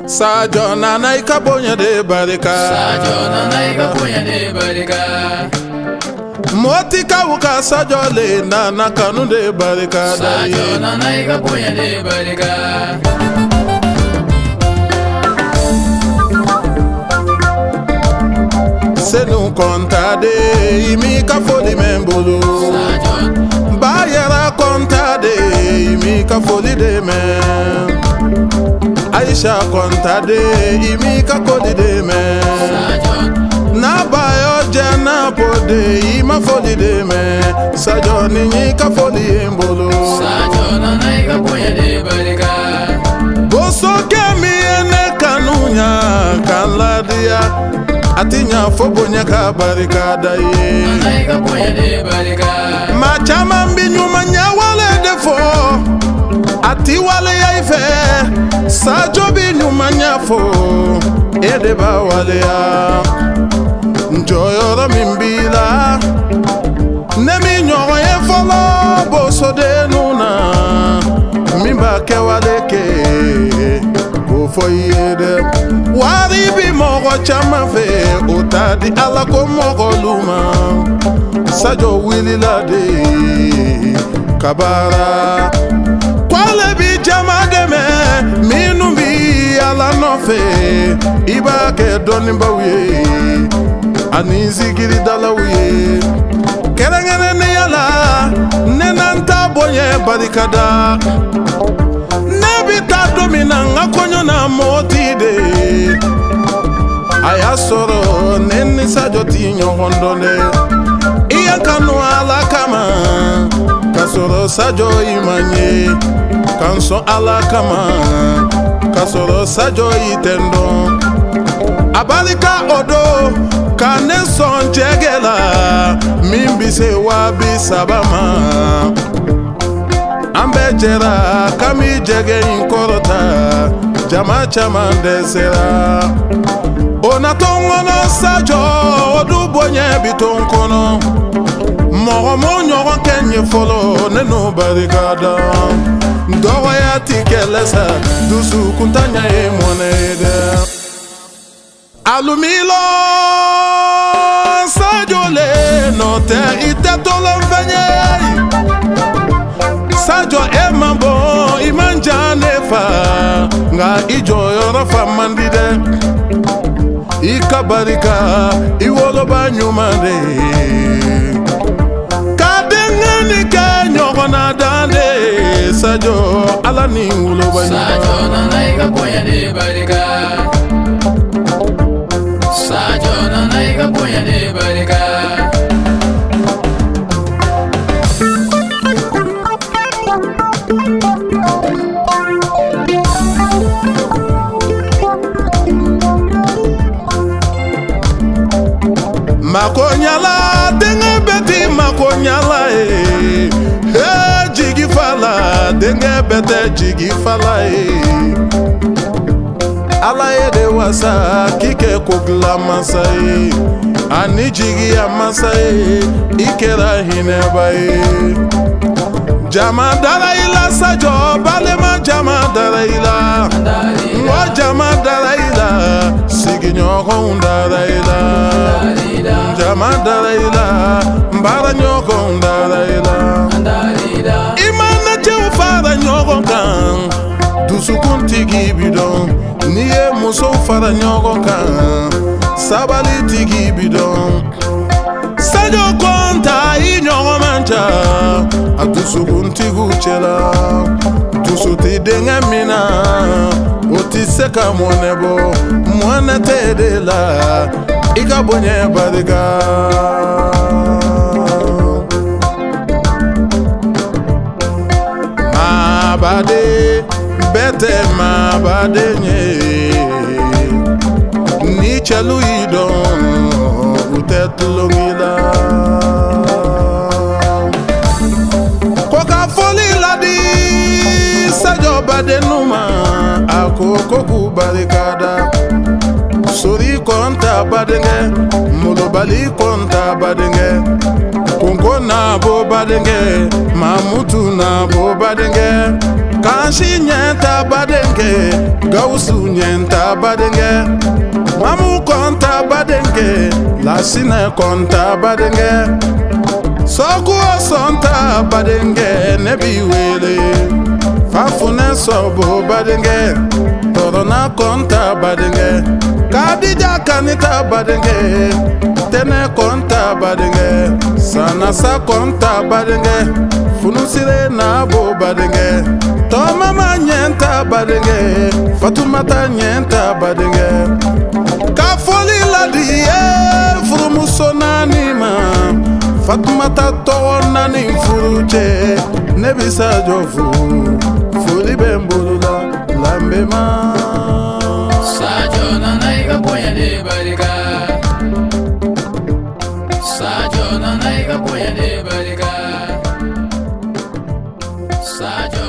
Sajo nana ikabonya de barika. Sajo nana ikabonya de barika. Moti kawuka sajo le nana kanu de barika. Sajo nana ikabonya de barika. Senu kontade imi ka foli membulu. Sajo Bayera kontade imi ka foli de men. Aisha kontade imi ka kodi de men. Sajo Na bayo jana pode ima foli de men. Sajo ninyi ka foli embolo. Sajo nana ikabonya de barika. Boso kemi ene kanunya kanladia. Atinya fobonya ka barika da ye. Nana ikabonya de barika. Machama mbinyuma nyawale defo. Ati wale ya ife. Sajo binyuma nyafo. Ede ba wale ya. Njoyora mimbila. Nemi nyoro ye folo. Boso de nuna. Mimba ke wale ke. Ofo yede. Wari bi mogo chama fe. Otadi ala ko mogo luma. Sajo wili la de. Kabara. Kwale bi jama deme. Minu bi ala nofe. Iba ke doni bawe. Anizi giri dalawe. Kerengene ne yala. Nenanta bonye barikada. Nebita domina ngakonyo na moti de. Aya soro neni sajo tinyo hondone. Iya kanu ala kama. Kasoro sajo imanye. Kanso ala kama. Kasoro sajo itendo. Abalika odo. Kane son jegela. Mimbise wabi sabama. Ambejera kami jege inkorota. Jama chama desera. Onatongono sajo odubonye bitonkono. Mogo nyoro kenye folo neno barikada. Ndowa ya tikelesa dusu kuntanya e monede. Alumilo sajo le note itetolo mfenye. Sajo emambo imanja nefa. Nga ijo yoro fa mandide. Ikabarika iwolo banyumande. Kadengeni kenyo na dande. Sajo ala ni ulo banyumande. Sajo nana ikabonya de barika. Sajo nana ikabonya de barika. Makonyala denge beti makonyala jigi fala denge bete jigi fala ala de wasa kike kugla masai ani jigi ya masai ikera hineba jama dara ila sajo balema jama dara ila wa jama dara ila siginyo ko dara ila jama dara ila mbara nyoko dara ila imana je ufara nyoko kan dusukunti gibidon niye muso ufara nyoko kan sabali tigi bidon sajo konta inyoko mancha atusukunti guchela tusuti denga mina otiseka monebo mwana tedela ikabonye barika. Mabade bete mabade nye ni chelu idon utetulongila koka foli ladi sajo bade numa akoko kubarikada. Sori konta badenge, mulobali konta badenge, konko na bo badenge, ma mutu na bo badenge kanshi nyenta badenge gausu nyenta badenge mamu konta badenge lasine konta badenge sogu sonta badenge nebi wele fafune sobo badenge torona konta badenge kadija kanita badenge tene konta badenge sanasa konta badenge funusire na bo badenge to mama nyenta badenge fatumata nyenta badenge kafoli ladie furumuso nanima fatumata to nani furuche nebisa jofu fuli bembulula lambema Sajo nanaiga ponya de barika. Sajo nanaiga ponya de barika. Sajo